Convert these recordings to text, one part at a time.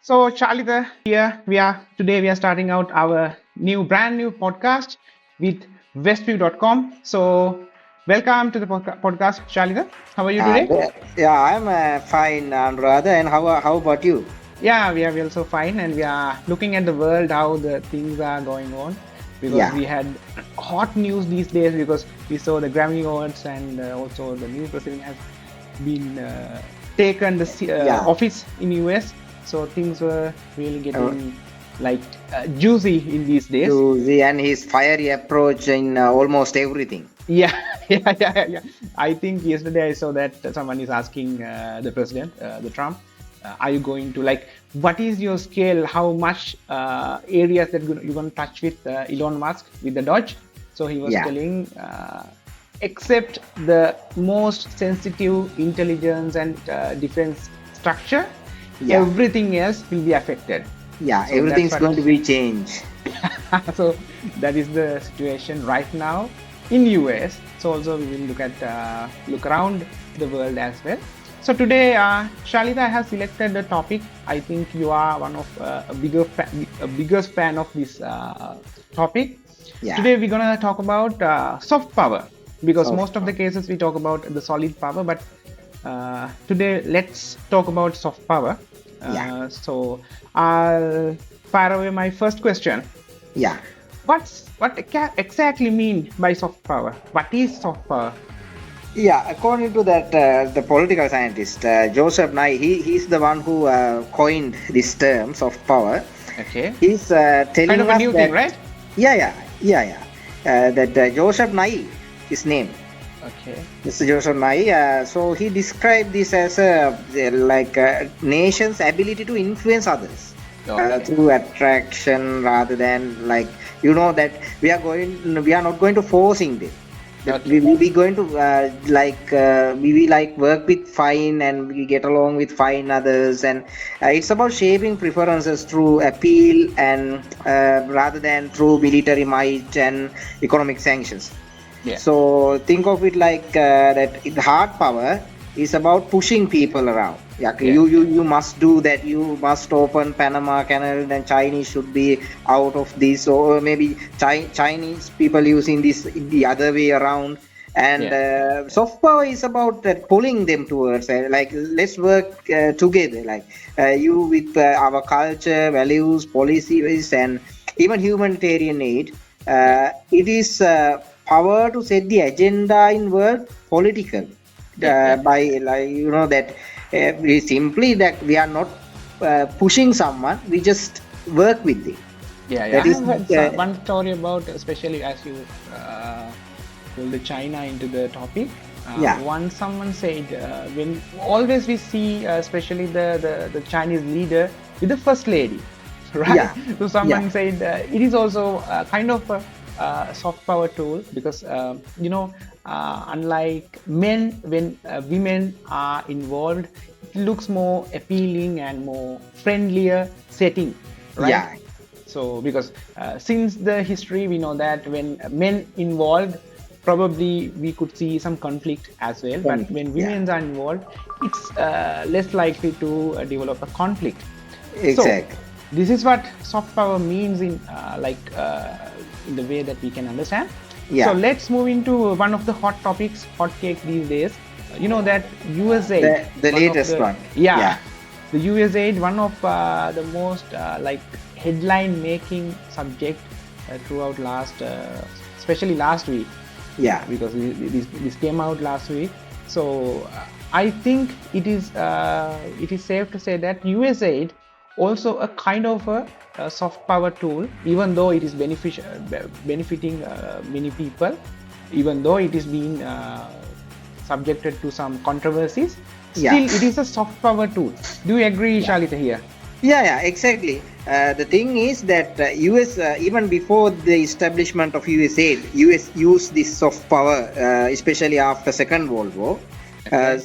So, Charlita, here we are starting out our brand new podcast with westview.com. So, welcome to the podcast, Charlita. How are you today? Yeah, I'm fine, Anuradha. And how about you? Yeah, we are also fine, and we are looking at the world, how the things are going on, because Yeah, we had hot news these days because we saw the Grammy Awards and also the new president has been taken the yeah. office in US. So things were really getting like juicy in these days. And his fiery approach in almost everything. Yeah, yeah. I think yesterday I saw that someone is asking the president, the Trump, are you going to like, what is your scale? How much areas that you're going to touch with Elon Musk with the Dodge? So he was Yeah, telling, except the most sensitive intelligence and defense structure, yeah, everything else will be affected. yeah. So that's Everything's what. going to be changed. So that is the situation right now in US. So also we will look around the world as well. So today, Shalita, I have selected the topic. I think you are one of a biggest fan of this topic. Yeah. Today we're gonna talk about soft power because So, most of the cases we talk about the solid power, but today let's talk about soft power. yeah, So I'll fire away my first question. yeah. What exactly mean by soft power? What is soft power? Yeah, according to that, the political scientist Joseph Nye, he's the one who coined this term soft power. Okay, He's kind telling of a us new thing, that, right? yeah. That Joseph Nye, his name. Okay, Mr. Joseph Nye, so he described this as a nation's ability to influence others okay, through attraction rather than that we are not going to forcing them. That okay, we going to we like work with fine and we get along with fine others, and it's about shaping preferences through appeal and rather than through military might and economic sanctions. yeah, So think of it like that the hard power is about pushing people around. Yeah, okay, yeah, you must do that. You must open Panama Canal, and Chinese should be out of this, or maybe Chinese people using this the other way around. And yeah, soft power is about pulling them towards like let's work together. Like you with our culture, values, policies, and even humanitarian aid. yeah, It is power to set the agenda in world political yeah. by that we simply that we are not pushing someone, we just work with them. Yeah. That I is have heard one story about, especially as you pull the China into the topic. yeah, Once someone said, when always we see, especially the Chinese leader with the first lady, right? yeah, So yeah, someone said it is also kind of a soft power tool because unlike men, when women are involved, it looks more appealing and more friendlier setting, right? yeah, So because since the history we know that when men involved, probably we could see some conflict as well, but when yeah, women are involved, it's less likely to develop a conflict. So exactly, this is what soft power means in in the way that we can understand. So yeah. let's move into one of the hot topics, hot cake these days. You know that USA, The one of latest the, one, yeah, yeah, the USA, one of the most headline making subject throughout last, especially last week, yeah, because this came out last week. So I think it is safe to say that USAID also a kind of a soft power tool, even though it is benefiting many people, even though it is being subjected to some controversies. yeah. Still, it is a soft power tool. Do you agree, Shalita, here? Yeah, exactly. The thing is that US, even before the establishment of USAID, US used this soft power, especially after Second World War. Okay.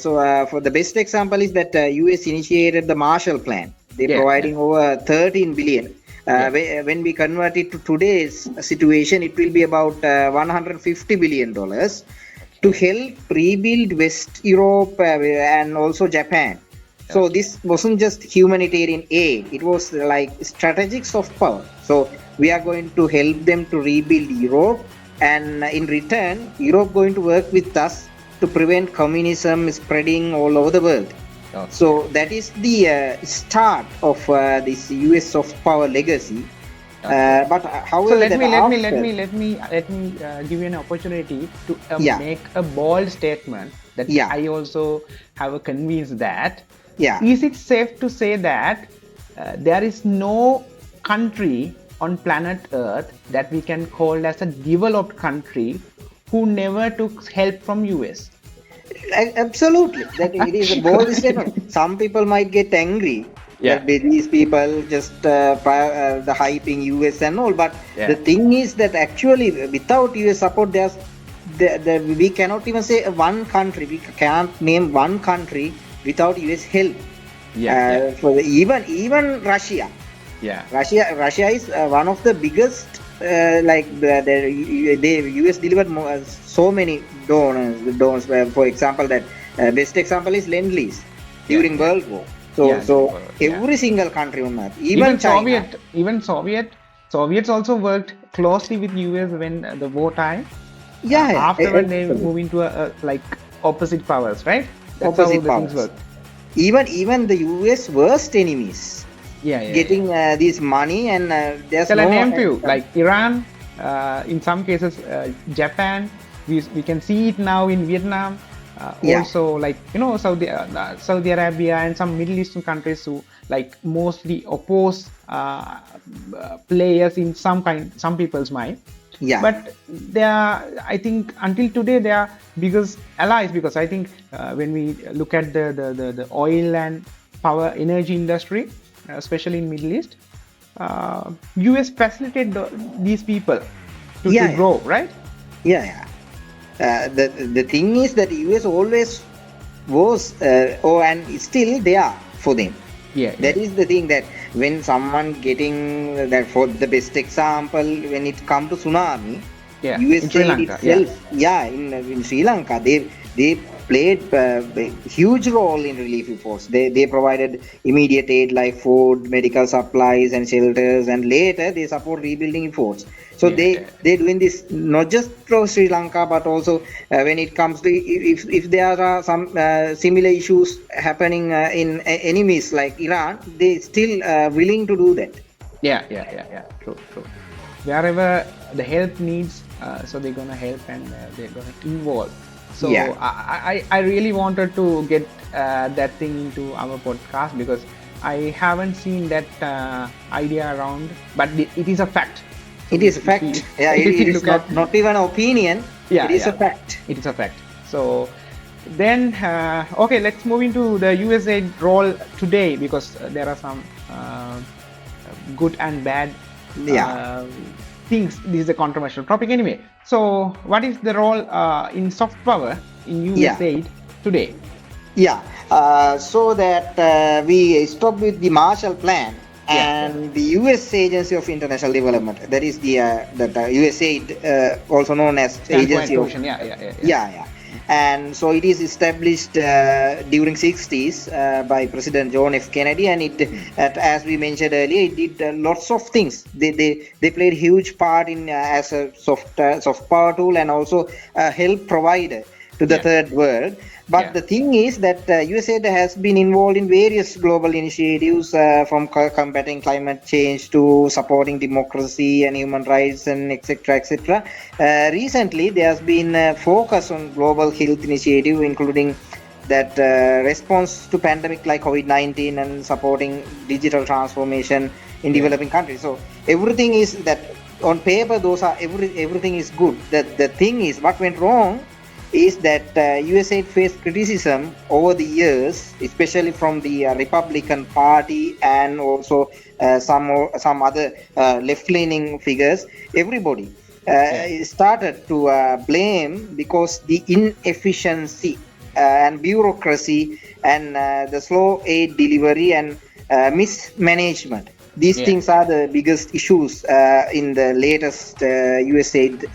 For the best example is that US initiated the Marshall Plan. They're Yeah. providing over 13 billion. Yeah. When we convert it to today's situation, it will be about $150 billion to Okay. help rebuild West Europe and also Japan. So this wasn't just humanitarian aid; it was like strategic soft power. So we are going to help them to rebuild Europe, and in return, Europe going to work with us to prevent communism spreading all over the world. So that is the start of this U.S. soft power legacy. But So however, let that me after, give you an opportunity to yeah, make a bold statement that yeah, I also have a convinced that. yeah. Is it safe to say that there is no country on planet Earth that we can call as a developed country who never took help from US? Absolutely, that it is a bold statement. Some people might get angry Yeah, that these people just the hyping US and all, but the yeah, thing is that actually without US support, we cannot even say one country. We can't name one country without US help. yeah, Even Russia. yeah, Russia is one of the biggest. The US delivered so many donors. For example, that best example is Lend-Lease yeah, during yeah, World War. yeah, So yeah. every single country on earth, Even even China. Soviets also worked closely with US when the wartime. Yeah, Afterward, they absolutely. move into like opposite powers, right? That's how Opposite the things powers. worked. Even the US worst enemies Yeah, yeah, yeah. getting this money, and there's Shall I no. name few? Like Iran, in some cases, Japan. We can see it now in Vietnam. Yeah, Also, like Saudi Arabia and some Middle Eastern countries who like mostly oppose players in some people's mind. yeah, But they are, I think, until today they are biggest allies, because I think when we look at the oil and power energy industry, especially in Middle East, US facilitate these people to yeah, grow, right? yeah, yeah. The thing is that US always was and still they are for them. Yeah, That yeah, is the thing, that when someone getting that, for the best example, when it come to tsunami, yeah. In Sri USAID Lanka, yeah, itself, yeah, in Sri Lanka, they played a huge role in relief efforts. They provided immediate aid like food, medical supplies, and shelters, and later they support rebuilding efforts. So yeah, yeah, they doing this not just for Sri Lanka, but also when it comes to, if there are some similar issues happening in enemies like Iran, they still willing to do that. yeah, yeah, yeah, yeah. True, true. Wherever the help needs, so they're gonna help, and they're gonna involve. Yeah, So I really wanted to get that thing into our podcast, because I haven't seen that idea around, but it is a fact. it So is if we fact. Yeah, if it we is look at, not even an opinion. It yeah, is a yeah, fact. it is a fact. So then, okay, let's move into the USA role today, because there are some good and bad Yeah, things. This is a controversial topic anyway. So what is the role in soft power in yeah. USA today? Yeah, so that we stop with the Marshall Plan Yeah, yeah. and the U.S. Agency of International Development. That is the USAID, also known as Stands for Agency of. provision. Yeah, yeah, yeah, yeah. Yeah, yeah. And so it is established during 60s by President John F. Kennedy, and as we mentioned earlier, it did lots of things. They played huge part in as a soft power tool, and also a help provider to the Yeah, third world. But yeah, the thing is that USAID has been involved in various global initiatives, from combating climate change to supporting democracy and human rights, and etc. etc. Recently, there has been a focus on global health initiative, including that response to pandemic like COVID-19, and supporting digital transformation in yeah, developing countries. So everything is that on paper, those are everything is good. The thing is, what went wrong is that USAID faced criticism over the years, especially from the Republican Party, and also some other left-leaning figures. Everybody yeah, started to blame, because the inefficiency and bureaucracy, and the slow aid delivery, and mismanagement. These yeah, things are the biggest issues in the latest USAID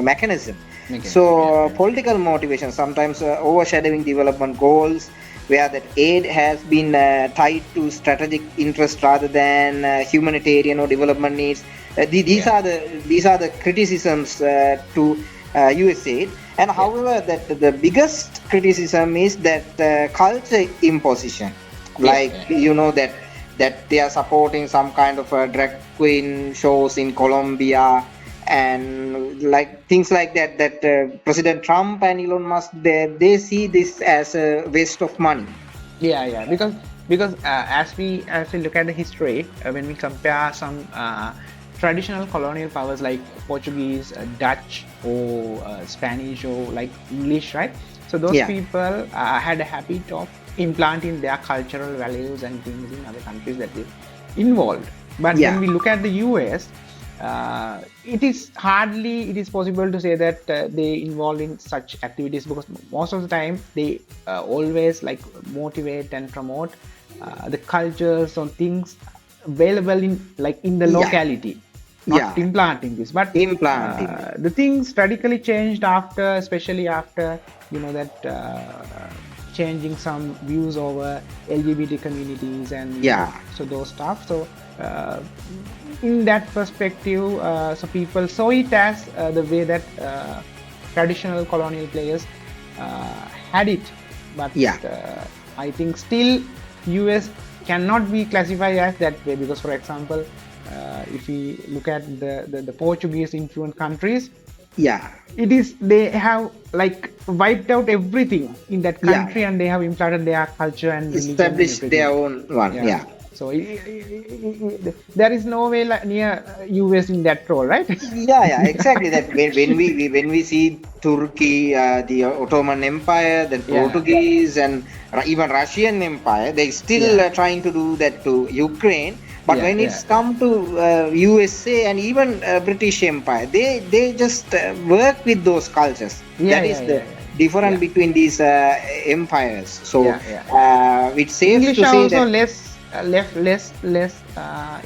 mechanism. mechanism. Yeah, So yeah, political motivation sometimes overshadowing development goals, where that aid has been tied to strategic interest rather than humanitarian or development needs. Yeah. These are the criticisms to US aid. And Yeah. however, that the biggest criticism is that culture imposition, Yeah. like Yeah. that they are supporting some kind of drag queen shows in Colombia and like things like that. That President Trump and Elon Musk, they see this as a waste of money. Yeah, yeah, because as we look at the history, when we compare some traditional colonial powers like Portuguese, Dutch, or Spanish, or like English, right? So those Yeah, people had a habit of implanting their cultural values and things in other countries that they involved. But when yeah, we look at the US, it is possible to say that they involve in such activities, because most of the time they always like motivate and promote the cultures or things available in the yeah, locality, not yeah. implanting this. But Implanting. the things radically changed after, especially after that changing some views over LGBT communities, and Yeah, so those stuff. So uh, in that perspective, so people saw it as the way that traditional colonial players had it. But yeah. I think still US cannot be classified as that way, because for example, if we look at the Portuguese influenced countries, Yeah, it is they have like wiped out everything in that yeah, country, and they have implanted their culture and religion and established their everything. own one. Yeah. Yeah, So there is no way near US in that role, right? yeah, yeah, exactly. That when we see Turkey, the Ottoman Empire, then Yeah. Portuguese, and even Russian Empire, they still Yeah. trying to do that to Ukraine. But Yeah. when Yeah. it's come to USA and even British Empire, they just work with those cultures. Yeah. That Yeah. is the Yeah. Yeah. difference Yeah. between these empires. So Yeah. Yeah. it's safe English to are say also that. less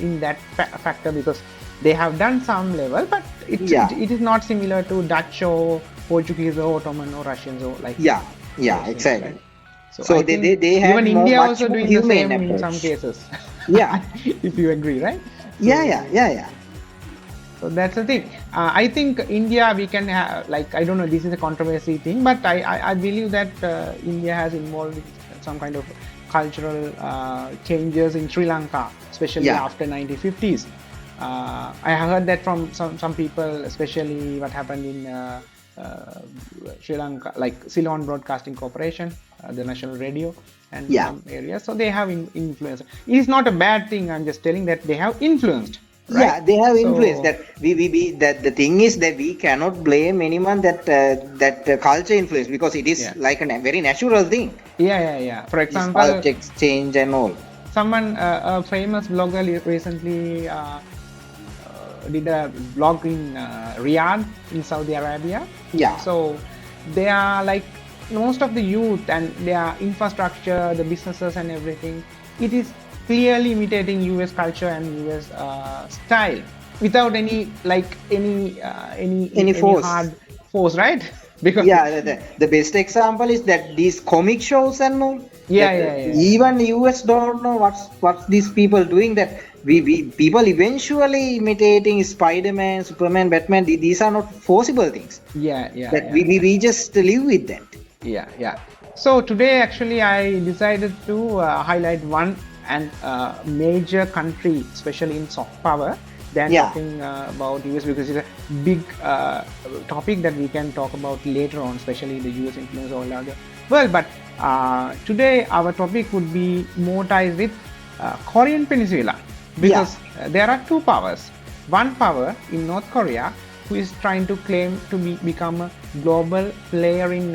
in that factor, because they have done some level, but Yeah, it is not similar to Dutch or Portuguese or Ottoman or Russians or like yeah, yeah, those things, exactly. right? So So I think they even had India much also more doing the humane same in some approach. cases, Yeah, if you agree, right? yeah, yeah, So yeah, yeah, so that's the thing. I think India, we can have, like, I don't know, this is a controversy thing, but I believe that India has involved in some kind of cultural changes in Sri Lanka, especially yeah, after 1950s. I heard that from some people, especially what happened in Sri Lanka, like Ceylon Broadcasting Corporation, the national radio, and yeah. some areas. So they have influenced. It is not a bad thing. I'm just telling that they have influenced, right? Yeah, they have influence. So That we that the thing is that we cannot blame anyone that culture influence, because it is yeah, like a very natural thing. yeah. For This example, culture exchange and all. someone, a famous blogger recently did a blog in Riyadh in Saudi Arabia. Yeah, So they are like most of the youth and their infrastructure, the businesses and everything. It is clearly imitating US culture and US style without any any force. hard force, right? Because Yeah, the best example is that these comic shows and all, yeah, that yeah, yeah, yeah. even US don't know what's these people doing, that we people eventually imitating Spider-Man, Superman, Batman. These are not forcible things, Yeah, yeah, that yeah, yeah. we just live with that. Yeah. So today, actually, I decided to highlight one and major country, especially in soft power, than Yeah, talking about US, because it's a big topic that we can talk about later on, especially the US influence all over the world. But today, our topic would be more ties with Korean Peninsula, yeah, because there are two powers. One power in North Korea, who is trying to claim to become a global player in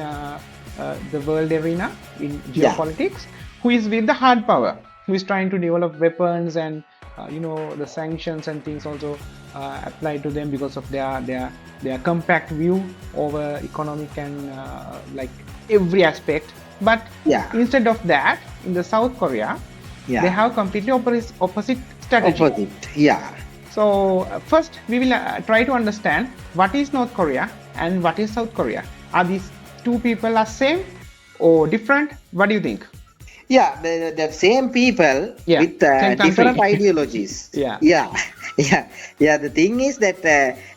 the world arena in yeah, geopolitics, who is with the hard power, who is trying to develop weapons, and the sanctions and things also apply to them because of their compact view over economic and like every aspect. But yeah, instead of that, in the South Korea, they yeah. have completely opposite strategy. Opposite. Yeah, So first, we will try to understand what is North Korea and what is South Korea. Are these two people are same or different? What do you think? Yeah, the same people Yeah, with same different country. ideologies. Yeah, Yeah, yeah, yeah. The thing is that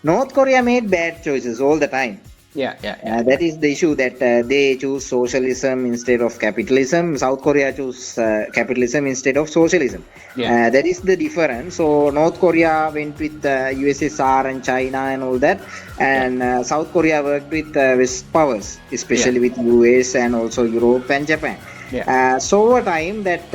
North Korea made bad choices all the time. yeah, yeah, yeah, That is the issue that they choose socialism instead of capitalism. South Korea choose capitalism instead of socialism. yeah, That is the difference. So North Korea went with USSR and China and all that, yeah, and South Korea worked with West powers, yeah, especially with US and also Europe and Japan. yeah, So over time that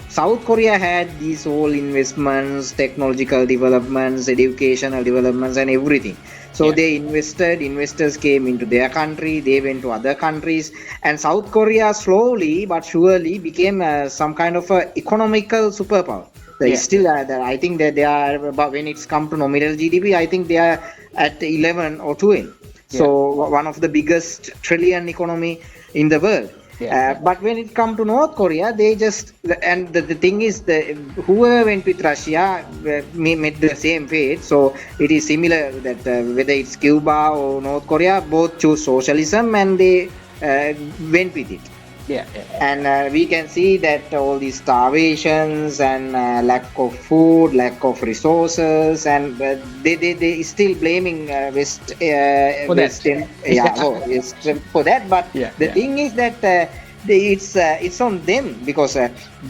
South Korea had these whole investments, technological developments, educational developments, and everything. So yeah, they invested, investors came into their country, they went to other countries, and South Korea slowly but surely became some kind of a economical superpower. They yeah, still, I think that they are, about when it's come to nominal GDP, I think they are at 11 or 12. yeah, So one of the biggest trillion economy in the world. yeah, yeah, But when it comes to North Korea, they just, and the thing is, whoever went with Russia met the same fate. So it is similar that whether it's Cuba or North Korea, both choose socialism and they went with it. yeah, yeah, And we can see that all these starvations and lack of food, lack of resources, and they still blaming for that. Western, yeah, Yeah, oh, Western for that. But yeah, the yeah, thing is that it's on them because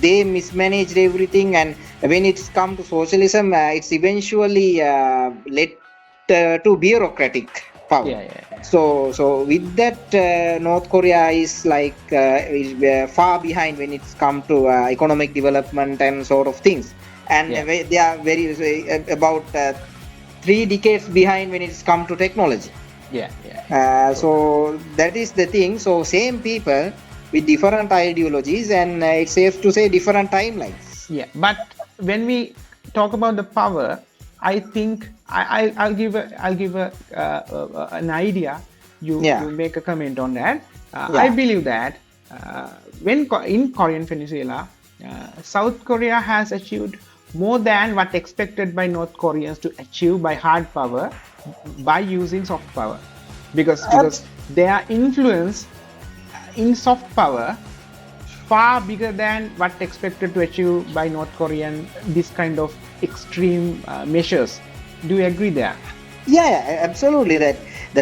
they mismanaged everything, and when it's come to socialism, it's eventually led to bureaucratic power. yeah, yeah, yeah, So with that, North Korea is like is far behind when it's come to economic development and sort of things, and yeah, they are very about 3 decades behind when it's come to technology. yeah, yeah, yeah. So, So that is the thing. So same people with different ideologies, and it's safe to say different timelines. yeah, but when we talk about the power, I think I'll give an idea. You Yeah, make a comment on that. I yeah, believe that in Korean Peninsula, South Korea has achieved more than what expected by North Koreans to achieve by hard power by using soft power, because their influence in soft power far bigger than what expected to achieve by North Korean this kind of extreme measures. Do you agree there? yeah, absolutely. That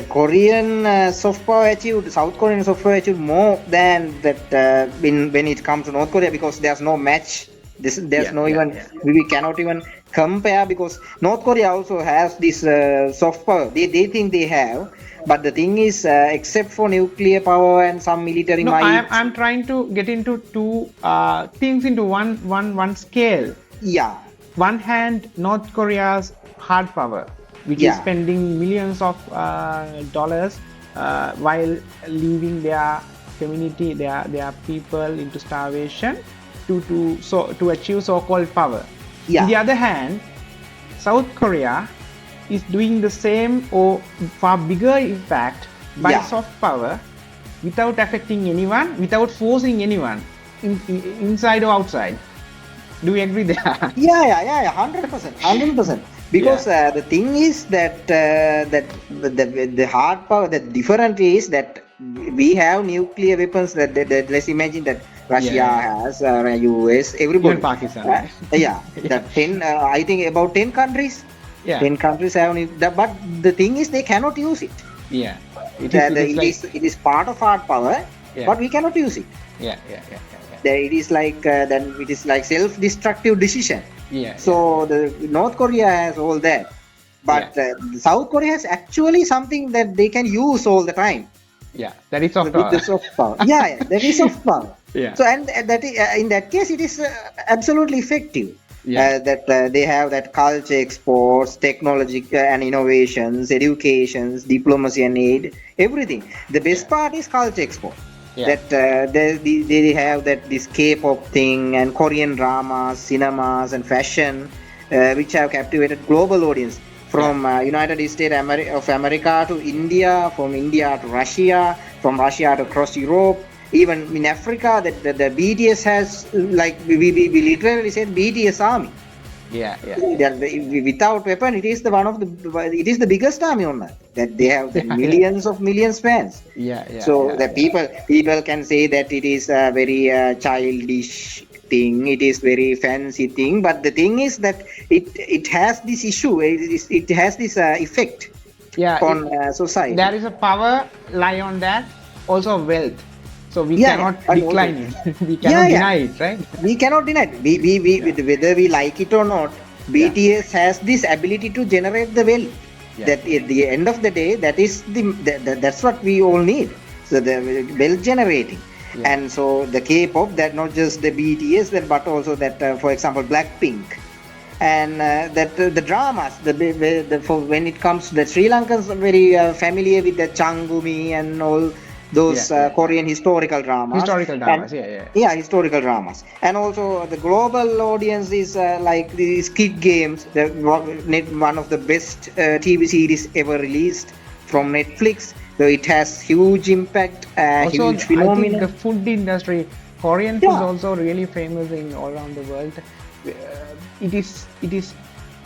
Korean soft power achieved, South Korean soft power achieved more than that when it comes to North Korea, because there's no match. There's Yeah, no yeah, even, yeah, we cannot even compare, because North Korea also has this soft power. They think they have, but the thing is, except for nuclear power and some military no, might, I'm trying to get into two things into one scale. yeah, One hand, North Korea's hard power, which is yeah, spending millions of dollars while leaving their community, their people into starvation to achieve so-called power. On the yeah, other hand, South Korea is doing the same or far bigger impact by yeah. soft power without affecting anyone, without forcing anyone inside or outside. Do you agree there? Yeah, 100%, 100%. Yeah, Because the thing is that the hard power, the different is that we have nuclear weapons. That let's imagine that yeah, Russia yeah. has, US, Even everybody. Pakistan, Uh, right? yeah, Yeah, that 10. I think about 10 countries. yeah, 10 countries have, but the thing is they cannot use it. yeah. It is like It is part of hard power, yeah, but we cannot use it. yeah, yeah, yeah, yeah, It is like then it is like self-destructive decision. yeah, yeah, So the North Korea has all that, yeah, but South Korea has actually something that they can use all the time yeah. That is soft with power. the soft power. Yeah, that is soft power. Yeah, So and in that case, it is absolutely effective. yeah, That they have that culture exports, technology and innovations, educations, diplomacy and aid, everything. The yeah, best part is culture export. yeah, That they have that this K-pop thing and Korean dramas, cinemas and fashion, which have captivated global audience yeah, from United States of America to India, from India to Russia, from Russia to across Europe. Even in Africa, that the BTS has, like we literally said BTS army. Yeah, yeah, Without weapon, it is the biggest army on earth. That they have the yeah, yeah, millions fans. yeah, yeah, So yeah, the yeah. people can say that it is a very childish thing. It is very fancy thing. But the thing is that it has this issue. It has this effect Yeah, on society. there is a power lie on that. Also wealth. So we Yeah, yeah. cannot And also, decline it. We yeah, cannot yeah. deny it, right? We cannot deny it. Yeah, Whether we like it or not, yeah, BTS has this ability to generate the wealth. yeah, That at the end of the day, that's what we all need. So the wealth generating, yeah. and so the K-pop, that not just the BTS, but also that, for example, Blackpink, and that the dramas, for when it comes to the Sri Lankans are very familiar with the Changumi and all Yeah, those yeah, yeah. Korean historical dramas, Historical and dramas. Yeah, yeah, yeah, historical dramas, and also the global audience is like the Squid Games, one of the best TV series ever released from Netflix. So it has huge impact, also, huge I think the phenomenon. food industry, Korean food is Yeah, also really famous in all around the world. It is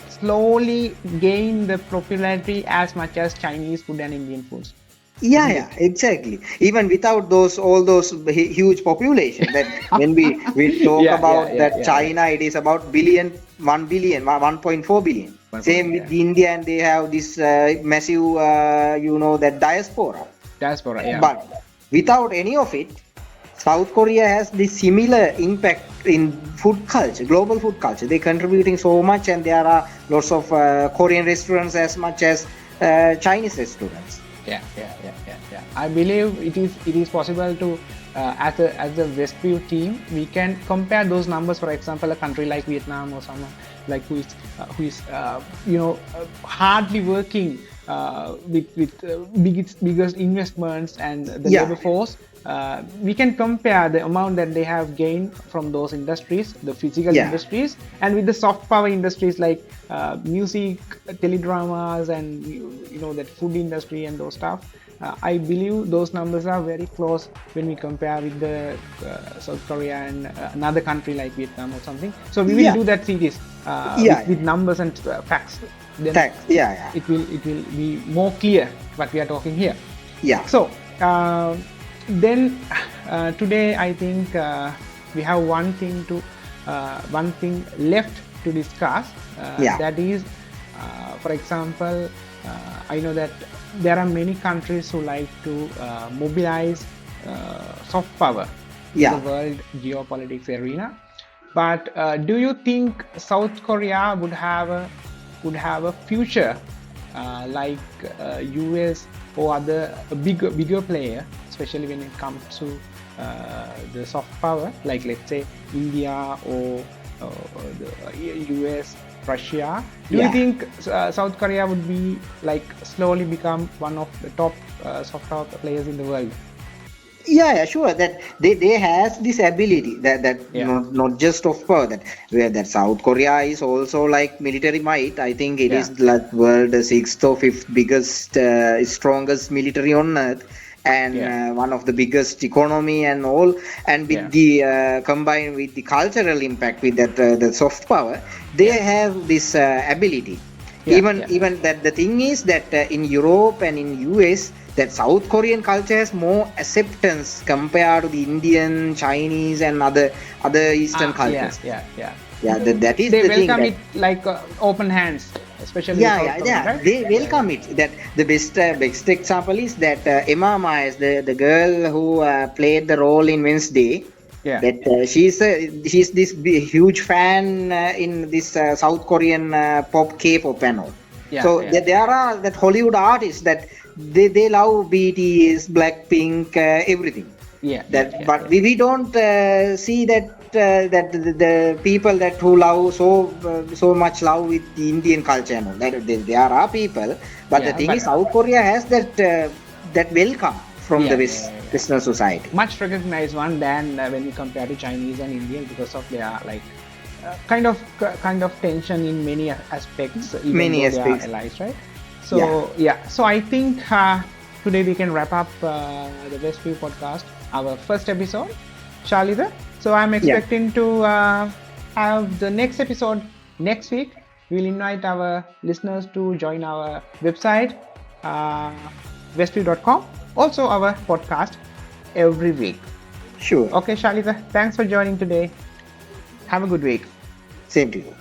slowly gain the popularity as much as Chinese food and Indian foods, yeah, isn't yeah, it? exactly. Even without those all those huge population, that when we talk Yeah, yeah, about yeah, that yeah, yeah. China, it is about 1.4 billion. One Same point, with yeah. India, and they have this massive, that diaspora. Diaspora, yeah. But without any of it, South Korea has this similar impact in food culture, global food culture. They're contributing so much, and there are lots of Korean restaurants as much as Chinese restaurants. Yeah, yeah, yeah, yeah, yeah. I believe it is possible to as a Westview team, we can compare those numbers. For example, a country like Vietnam or someone like who is hardly working with biggest investments and the Yeah, labor force. We can compare the amount that they have gained from those industries, the physical yeah, industries, and with the soft power industries like music, teledramas, and that food industry and those stuff. I believe those numbers are very close when we compare with the South Korea and another country like Vietnam or something. So we will yeah, do that series yeah, with numbers and facts. Then tax, yeah, yeah, it will be more clear what we are talking here. yeah, So then today I think we have one thing left to discuss. yeah, That is, for example, I know that there are many countries who like to mobilize soft power in the yeah. world geopolitics arena. But do you think South Korea would have a future like US or other bigger player, especially when it comes to the soft power, like let's say India or the US, Russia? Do you Yeah. think South Korea would be like slowly become one of the top soft power players in the world? Yeah, yeah, sure. That they has this ability, that Yeah, not just of power, that where that South Korea is also like military might. I think it yeah, is like world sixth or fifth biggest, strongest military on earth, and yeah, one of the biggest economy and all. And with yeah, the combined with the cultural impact with that the soft power, they yeah, have this ability. yeah, even yeah. even that the thing is that in Europe and in US, that South Korean culture has more acceptance compared to the Indian, Chinese, and other Eastern Yeah, cultures. yeah, yeah. Yeah, that is They the thing welcome that. it like open hands, especially the Yeah, South yeah, Korean, yeah. right? They Yeah, yeah, welcome it. That the best example is that Emma Myers, the girl who played the role in Wednesday. yeah, That she's this huge fan in this South Korean pop K-pop panel. yeah, So yeah, there are that Hollywood artists that they love BTS, Blackpink, everything. yeah, yeah, That, yeah, but yeah. we don't see that that the people that who love so much love with the Indian culture and all. That there are people, but the Yeah, thing but is, South Korea has that welcome from the yeah, yeah, yeah, yeah. Western society. Much recognized one than when you compare to Chinese and Indian because of their like kind of tension in many aspects, even Many though they are aspects. allies, right? Yeah. So yeah, so I think today we can wrap up the Westview podcast, our first episode, Shalida. So I'm Yeah. expecting to have the next episode Next week, we'll invite our listeners to join our website, westview.com, also our podcast every week. Sure. Okay, Shalita, thanks for joining today. Have a good week. Same to you.